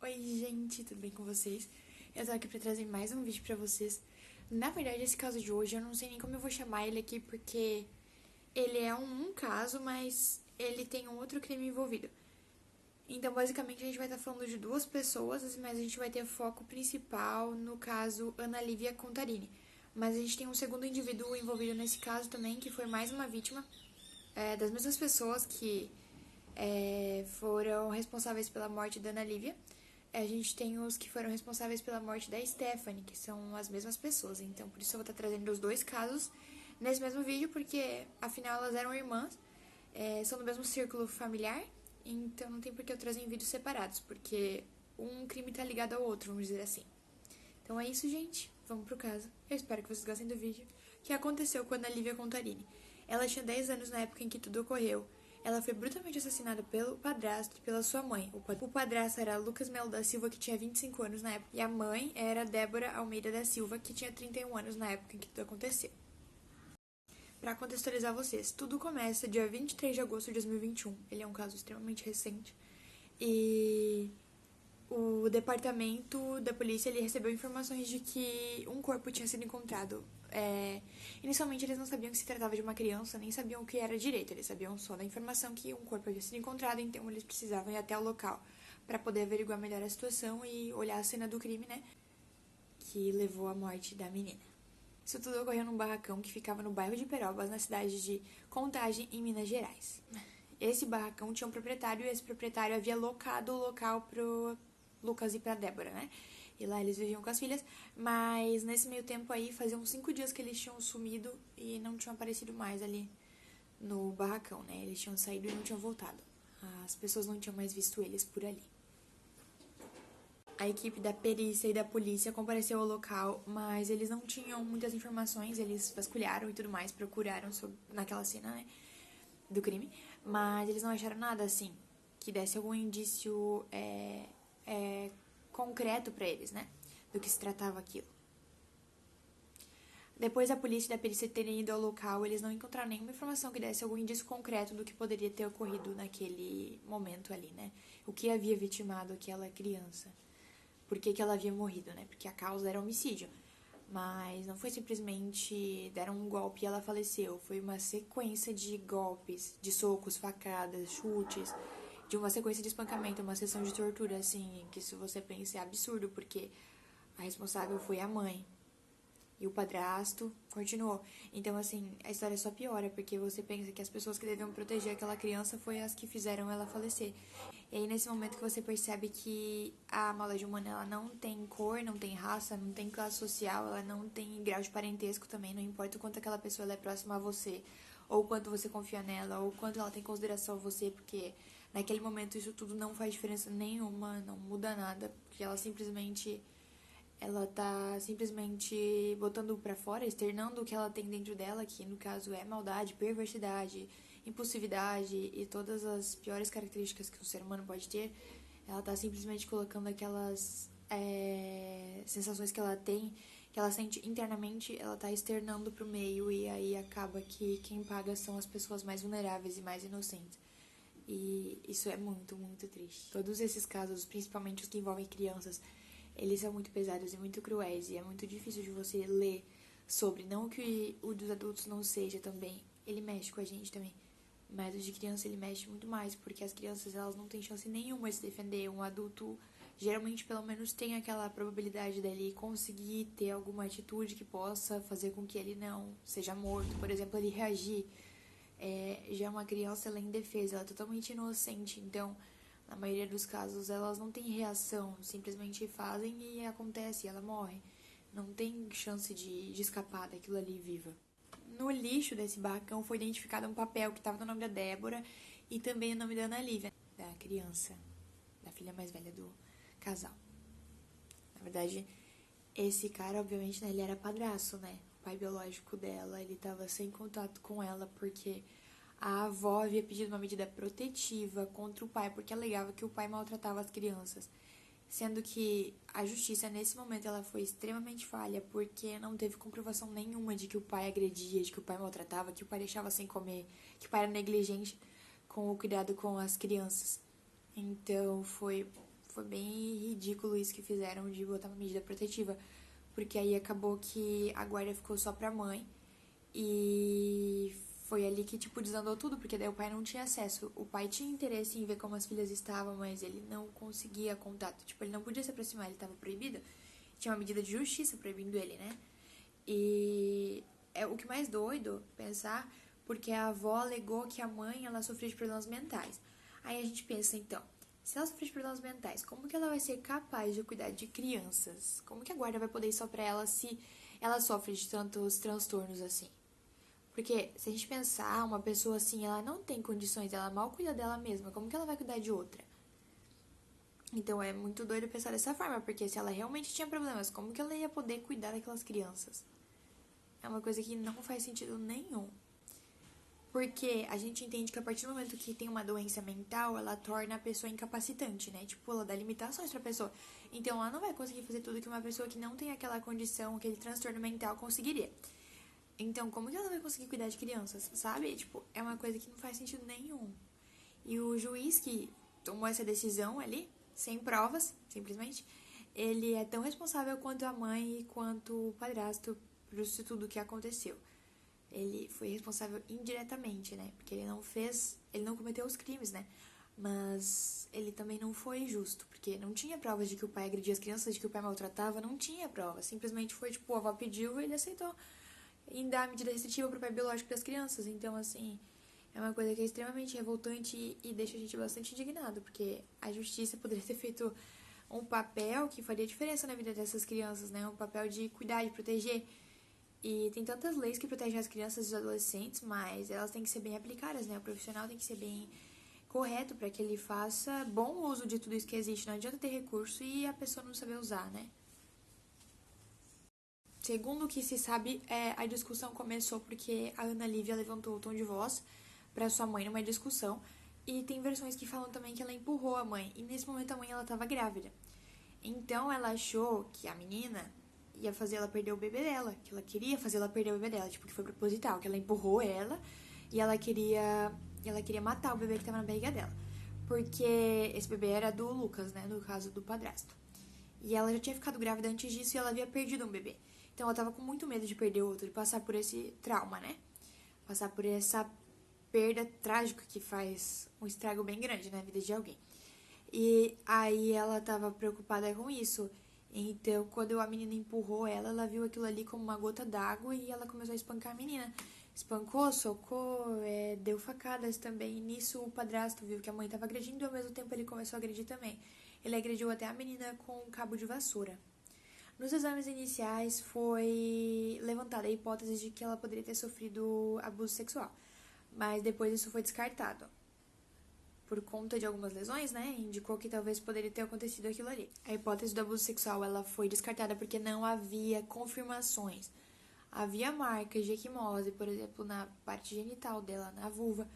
Oi gente, tudo bem com vocês? Eu tô aqui pra trazer mais um vídeo pra vocês. Na verdade, esse caso de hoje, eu não sei nem como eu vou chamar ele aqui, porque ele é um caso, mas ele tem um outro crime envolvido. Então, basicamente, a gente vai estar falando de duas pessoas, mas a gente vai ter foco principal no caso Ana Lívia Contarini. Mas a gente tem um segundo indivíduo envolvido nesse caso também, que foi mais uma vítima das mesmas pessoas que foram responsáveis pela morte da Ana Lívia. A gente tem os que foram responsáveis pela morte da Stephanie, que são as mesmas pessoas. Então, por isso eu vou estar trazendo os dois casos nesse mesmo vídeo, porque afinal elas eram irmãs, são do mesmo círculo familiar, então não tem por que eu trazer em vídeos separados, porque um crime tá ligado ao outro, vamos dizer assim. Então é isso, gente. Vamos pro caso. Eu espero que vocês gostem do vídeo. O que aconteceu com a Ana Lívia Contarini? Ela tinha 10 anos na época em que tudo ocorreu. Ela foi brutalmente assassinada pelo padrasto e pela sua mãe. O padrasto era Lucas Melo da Silva, que tinha 25 anos na época, e a mãe era Débora Almeida da Silva, que tinha 31 anos na época em que tudo aconteceu. Para contextualizar vocês, tudo começa dia 23 de agosto de 2021. Ele é um caso extremamente recente. E o departamento da polícia ele recebeu informações de que um corpo tinha sido encontrado. Inicialmente eles não sabiam que se tratava de uma criança, nem sabiam o que era direito, eles sabiam só da informação que um corpo havia sido encontrado, então eles precisavam ir até o local para poder averiguar melhor a situação e olhar a cena do crime, né, que levou à morte da menina. Isso tudo ocorreu num barracão que ficava no bairro de Perobas, na cidade de Contagem, em Minas Gerais. Esse barracão tinha um proprietário e esse proprietário havia locado o local pro Lucas e pra Débora, né? E lá eles viviam com as filhas, mas nesse meio tempo aí, faziam 5 dias que eles tinham sumido e não tinham aparecido mais ali no barracão, né? Eles tinham saído e não tinham voltado. As pessoas não tinham mais visto eles por ali. A equipe da perícia e da polícia compareceu ao local, mas eles não tinham muitas informações, eles vasculharam e tudo mais, procuraram naquela cena, né, do crime, mas eles não acharam nada assim que desse algum indício concreto para eles, né, do que se tratava aquilo. Depois da polícia e da perícia terem ido ao local, eles não encontraram nenhuma informação que desse algum indício concreto do que poderia ter ocorrido naquele momento ali, né, o que havia vitimado aquela criança. Por que ela havia morrido, né? Porque a causa era homicídio. Mas não foi simplesmente deram um golpe e ela faleceu. Foi uma sequência de golpes, de socos, facadas, chutes, de uma sequência de espancamento, uma sessão de tortura, assim, que se você pensa é absurdo, porque a responsável foi a mãe. E o padrasto continuou. Então, assim, a história só piora, porque você pensa que as pessoas que deviam proteger aquela criança foi as que fizeram ela falecer. E aí, nesse momento que você percebe que a maldade humana, ela não tem cor, não tem raça, não tem classe social, ela não tem grau de parentesco também, não importa o quanto aquela pessoa ela é próxima a você, ou quanto você confia nela, ou quanto ela tem consideração a você, porque naquele momento isso tudo não faz diferença nenhuma, não muda nada, porque ela tá simplesmente botando pra fora, externando o que ela tem dentro dela, que no caso é maldade, perversidade, impulsividade e todas as piores características que um ser humano pode ter. Ela tá simplesmente colocando aquelas sensações que ela tem, que ela sente internamente, ela tá externando pro meio, e aí acaba que quem paga são as pessoas mais vulneráveis e mais inocentes. E isso é muito, muito triste. Todos esses casos, principalmente os que envolvem crianças, eles são muito pesados e muito cruéis, e é muito difícil de você ler sobre. Não que o dos adultos não seja também, ele mexe com a gente também, mas o de criança ele mexe muito mais, porque as crianças elas não têm chance nenhuma de se defender. Um adulto geralmente pelo menos tem aquela probabilidade dele conseguir ter alguma atitude que possa fazer com que ele não seja morto, por exemplo, ele reagir. Já uma criança ela é indefesa, ela é totalmente inocente, então na maioria dos casos, elas não têm reação, simplesmente fazem e acontece, e ela morre. Não tem chance de escapar daquilo ali viva. No lixo desse barracão foi identificado um papel que estava no nome da Débora e também o nome da Ana Lívia, da criança, da filha mais velha do casal. Na verdade, esse cara, obviamente, né, ele era padrasto, né? O pai biológico dela, ele estava sem contato com ela porque a avó havia pedido uma medida protetiva contra o pai, porque alegava que o pai maltratava as crianças. Sendo que a justiça, nesse momento, ela foi extremamente falha, porque não teve comprovação nenhuma de que o pai agredia, de que o pai maltratava, que o pai deixava sem comer, que o pai era negligente com o cuidado com as crianças. Então, foi foi bem ridículo isso que fizeram de botar uma medida protetiva. Porque aí acabou que a guarda ficou só pra mãe. E foi ali que, tipo, desandou tudo, porque daí o pai não tinha acesso. O pai tinha interesse em ver como as filhas estavam, mas ele não conseguia contato. Tipo, ele não podia se aproximar, ele tava proibido. Tinha uma medida de justiça proibindo ele, né? E é o que mais doido pensar, porque a avó alegou que a mãe, ela sofria de problemas mentais. Aí a gente pensa, então, se ela sofre de problemas mentais, como que ela vai ser capaz de cuidar de crianças? Como que a guarda vai poder ir só pra ela se ela sofre de tantos transtornos assim? Porque se a gente pensar, uma pessoa assim, ela não tem condições, ela mal cuida dela mesma, como que ela vai cuidar de outra? Então é muito doido pensar dessa forma, porque se ela realmente tinha problemas, como que ela ia poder cuidar daquelas crianças? É uma coisa que não faz sentido nenhum. Porque a gente entende que a partir do momento que tem uma doença mental, ela torna a pessoa incapacitante, né? Tipo, ela dá limitações pra pessoa. Então ela não vai conseguir fazer tudo que uma pessoa que não tem aquela condição, aquele transtorno mental conseguiria. Então, como que ela vai conseguir cuidar de crianças, sabe? Tipo, é uma coisa que não faz sentido nenhum. E o juiz que tomou essa decisão ali, sem provas, simplesmente, ele é tão responsável quanto a mãe e quanto o padrasto por isso tudo que aconteceu. Ele foi responsável indiretamente, né? Porque ele não cometeu os crimes, né? Mas ele também não foi justo, porque não tinha provas de que o pai agredia as crianças, de que o pai maltratava, não tinha prova. Simplesmente foi, tipo, a avó pediu e ele aceitou em dar a medida restritiva pro pai biológico das crianças. Então, assim, é uma coisa que é extremamente revoltante e deixa a gente bastante indignado, porque a justiça poderia ter feito um papel que faria diferença na vida dessas crianças, né? Um papel de cuidar, de proteger. E tem tantas leis que protegem as crianças e os adolescentes, mas elas têm que ser bem aplicadas, né? O profissional tem que ser bem correto para que ele faça bom uso de tudo isso que existe. Não adianta ter recurso e a pessoa não saber usar, né? Segundo o que se sabe, a discussão começou porque a Ana Lívia levantou o tom de voz para sua mãe numa discussão. E tem versões que falam também que ela empurrou a mãe. E nesse momento a mãe ela estava grávida. Então ela achou que a menina ia fazer ela perder o bebê dela, que ela queria fazer ela perder o bebê dela, tipo, que foi proposital, que ela empurrou ela e ela queria matar o bebê que tava na barriga dela. Porque esse bebê era do Lucas, né, no caso do padrasto. E ela já tinha ficado grávida antes disso e ela havia perdido um bebê. Então ela tava com muito medo de perder outro, de passar por esse trauma, né? Passar por essa perda trágica que faz um estrago bem grande na vida de alguém. E aí ela tava preocupada com isso. Então, quando a menina empurrou ela, ela viu aquilo ali como uma gota d'água e ela começou a espancar a menina. Espancou, socou, deu facadas também. E nisso o padrasto viu que a mãe tava agredindo e ao mesmo tempo ele começou a agredir também. Ele agrediu até a menina com um cabo de vassoura. Nos exames iniciais foi levantada a hipótese de que ela poderia ter sofrido abuso sexual, mas depois isso foi descartado. Por conta de algumas lesões, né, indicou que talvez poderia ter acontecido aquilo ali. A hipótese do abuso sexual ela foi descartada porque não havia confirmações. Havia marcas de equimose, por exemplo, na parte genital dela, na vulva,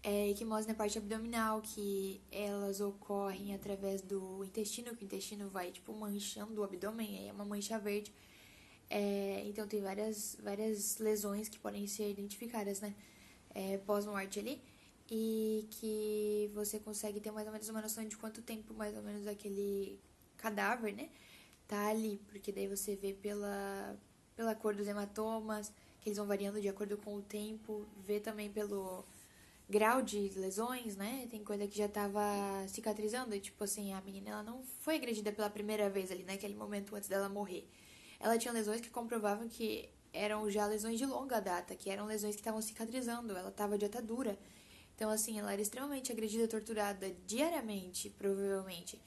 equimose na parte abdominal, que elas ocorrem através do intestino, que o intestino vai, tipo, manchando o abdômen, é uma mancha verde. Então, tem várias lesões que podem ser identificadas, né, pós-morte ali, e que você consegue ter mais ou menos uma noção de quanto tempo, mais ou menos, aquele cadáver, né, tá ali, porque daí você vê pela cor dos hematomas, que eles vão variando de acordo com o tempo, vê também pelo grau de lesões, né? Tem coisa que já tava cicatrizando, tipo assim, a menina ela não foi agredida pela primeira vez ali naquele momento antes dela morrer. Ela tinha lesões que comprovavam que eram já lesões de longa data, que eram lesões que estavam cicatrizando, ela tava de atadura. Então, assim, ela era extremamente agredida, torturada diariamente, provavelmente.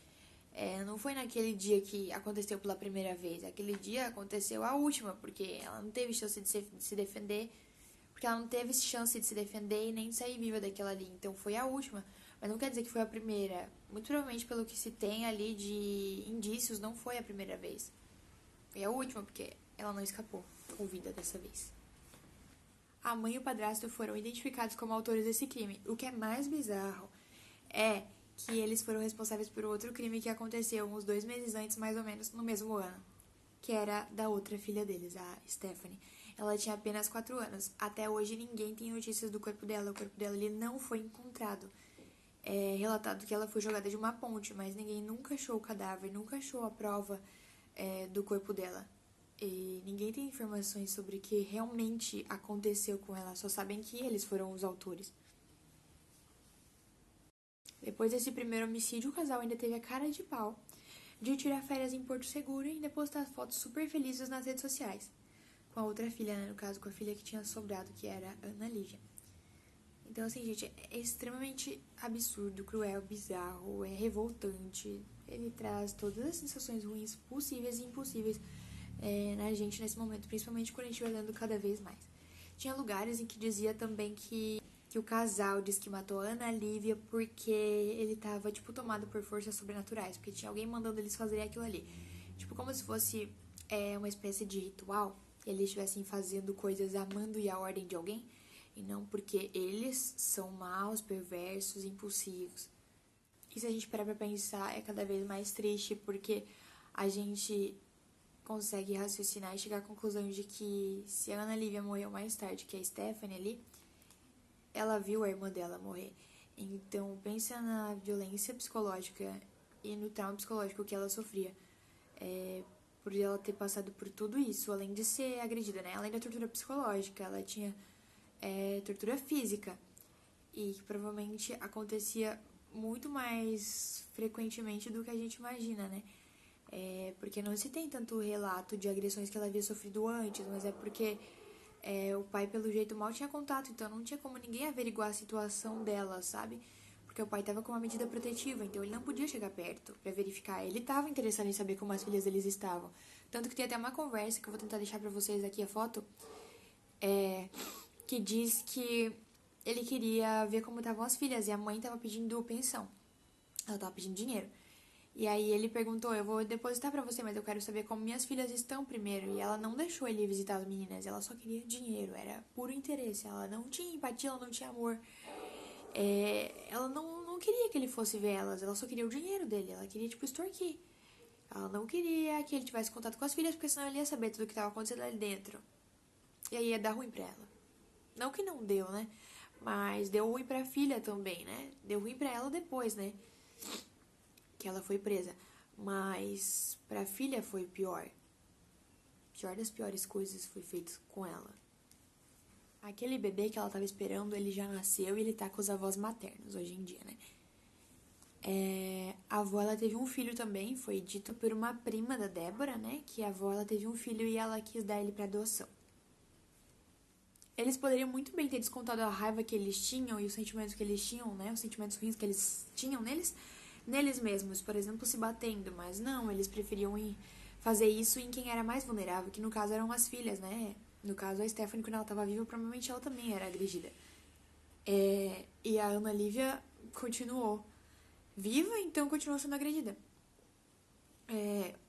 Não foi naquele dia que aconteceu pela primeira vez. Aquele dia aconteceu a última, porque ela não teve chance de se defender, porque ela não teve chance de se defender e nem de sair viva daquela ali. Então foi a última, mas não quer dizer que foi a primeira. Muito provavelmente, pelo que se tem ali de indícios, não foi a primeira vez. Foi a última, porque ela não escapou com vida dessa vez. A mãe e o padrasto foram identificados como autores desse crime. O que é mais bizarro é que eles foram responsáveis por outro crime que aconteceu uns 2 meses antes, mais ou menos, no mesmo ano, que era da outra filha deles, a Stephanie. Ela tinha apenas 4 anos. Até hoje ninguém tem notícias do corpo dela. O corpo dela ele não foi encontrado. é relatado que ela foi jogada de uma ponte, mas ninguém nunca achou o cadáver, nunca achou a prova do corpo dela. E ninguém tem informações sobre o que realmente aconteceu com ela, só sabem que eles foram os autores. Depois desse primeiro homicídio, o casal ainda teve a cara de pau de tirar férias em Porto Seguro e ainda postar fotos super felizes nas redes sociais. Com a outra filha, né? No caso, com a filha que tinha sobrado, que era a Ana Lívia. Então, assim, gente, é extremamente absurdo, cruel, bizarro, é revoltante. Ele traz todas as sensações ruins possíveis e impossíveis na gente nesse momento, principalmente quando a gente vai lendo cada vez mais. Tinha lugares em que dizia também que o casal diz que matou a Ana Lívia porque ele tava, tipo, tomado por forças sobrenaturais, porque tinha alguém mandando eles fazerem aquilo ali. Tipo, como se fosse uma espécie de ritual, e eles estivessem fazendo coisas amando e a ordem de alguém, e não porque eles são maus, perversos, impulsivos. E se a gente parar pra pensar, é cada vez mais triste, porque a gente consegue raciocinar e chegar à conclusão de que se a Ana Lívia morreu mais tarde que a Stephanie ali, ela viu a irmã dela morrer. Então, pensa na violência psicológica e no trauma psicológico que ela sofria. Por ela ter passado por tudo isso, além de ser agredida, né? Além da tortura psicológica, ela tinha tortura física. E que provavelmente acontecia muito mais frequentemente do que a gente imagina, né? Porque não se tem tanto relato de agressões que ela havia sofrido antes, mas é porque o pai, pelo jeito, mal tinha contato, então não tinha como ninguém averiguar a situação dela, sabe? Porque o pai tava com uma medida protetiva, então ele não podia chegar perto pra verificar. Ele tava interessado em saber como as filhas deles estavam. Tanto que tem até uma conversa, que eu vou tentar deixar pra vocês aqui a foto, que diz que ele queria ver como estavam as filhas, e a mãe tava pedindo pensão. Ela tava pedindo dinheiro. E aí ele perguntou, eu vou depositar pra você, mas eu quero saber como minhas filhas estão primeiro. E ela não deixou ele visitar as meninas, ela só queria dinheiro, era puro interesse. Ela não tinha empatia, ela não tinha amor. Ela não queria que ele fosse ver elas, ela só queria o dinheiro dele, ela queria, tipo, extorquir. Ela não queria que ele tivesse contato com as filhas, porque senão ele ia saber tudo o que estava acontecendo ali dentro. E aí ia dar ruim pra ela. Não que não deu, né? Mas deu ruim pra filha também, né? Deu ruim pra ela depois, né? Que ela foi presa. Mas pra filha foi pior. Pior das piores coisas foi feito com ela. Aquele bebê que ela tava esperando, ele já nasceu e ele tá com os avós maternos hoje em dia, né? A avó, ela teve um filho também, foi dito por uma prima da Débora, né? Que a avó, ela teve um filho e ela quis dar ele pra adoção. Eles poderiam muito bem ter descontado a raiva que eles tinham e os sentimentos que eles tinham, né? Os sentimentos ruins que eles tinham neles mesmos, por exemplo, se batendo. Mas não, eles preferiam fazer isso em quem era mais vulnerável, que no caso eram as filhas, né? No caso, a Stephanie, quando ela estava viva, provavelmente ela também era agredida. E a Ana Lívia continuou viva, então continuou sendo agredida.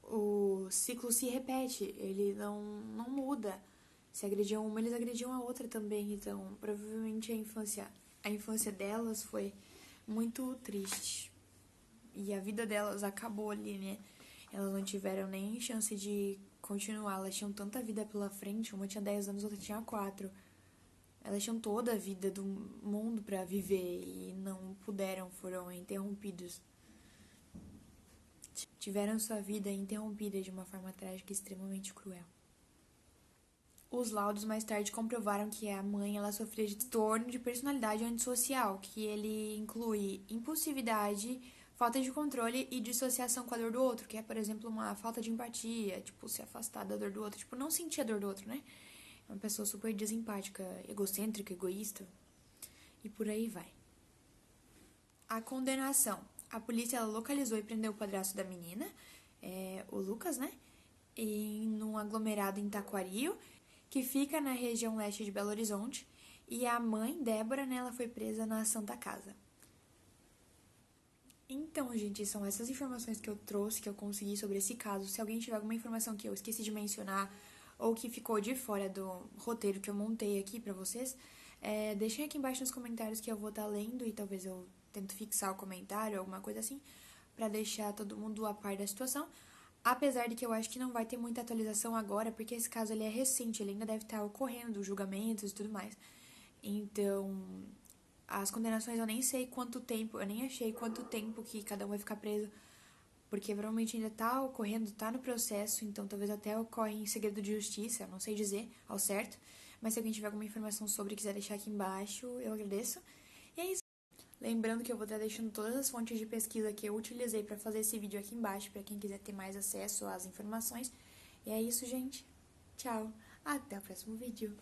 O ciclo se repete, ele não muda. Se agrediam uma, eles agrediam a outra também. Então, provavelmente a infância delas foi muito triste. E a vida delas acabou ali, né? Elas não tiveram nem chance de continuar. Elas tinham tanta vida pela frente. Uma tinha 10 anos, outra tinha 4. Elas tinham toda a vida do mundo pra viver e não puderam, foram interrompidos. Tiveram sua vida interrompida de uma forma trágica e extremamente cruel. Os laudos mais tarde comprovaram que a mãe, ela sofria de transtorno de personalidade antissocial, que ele inclui impulsividade, falta de controle e dissociação com a dor do outro, que é, por exemplo, uma falta de empatia, tipo, se afastar da dor do outro, tipo, não sentir a dor do outro, né? É uma pessoa super desempática, egocêntrica, egoísta, e por aí vai. A condenação. A polícia, ela localizou e prendeu o padrasto da menina, o Lucas, né? Num aglomerado em Taquaril, que fica na região leste de Belo Horizonte, e a mãe, Débora, né, ela foi presa na Santa Casa. Então, gente, são essas informações que eu trouxe, que eu consegui sobre esse caso. Se alguém tiver alguma informação que eu esqueci de mencionar ou que ficou de fora do roteiro que eu montei aqui pra vocês, deixem aqui embaixo nos comentários que eu vou estar lendo e talvez eu tento fixar o comentário, alguma coisa assim, pra deixar todo mundo a par da situação. Apesar de que eu acho que não vai ter muita atualização agora, porque esse caso ele é recente, ele ainda deve estar ocorrendo, julgamentos e tudo mais. Então, As condenações eu nem sei quanto tempo, eu nem achei quanto tempo que cada um vai ficar preso, porque provavelmente ainda tá ocorrendo, tá no processo, então talvez até ocorre em segredo de justiça, eu não sei dizer ao certo, mas se alguém tiver alguma informação sobre e quiser deixar aqui embaixo, eu agradeço. E é isso. Lembrando que eu vou estar deixando todas as fontes de pesquisa que eu utilizei para fazer esse vídeo aqui embaixo, para quem quiser ter mais acesso às informações. E é isso, gente. Tchau. Até o próximo vídeo.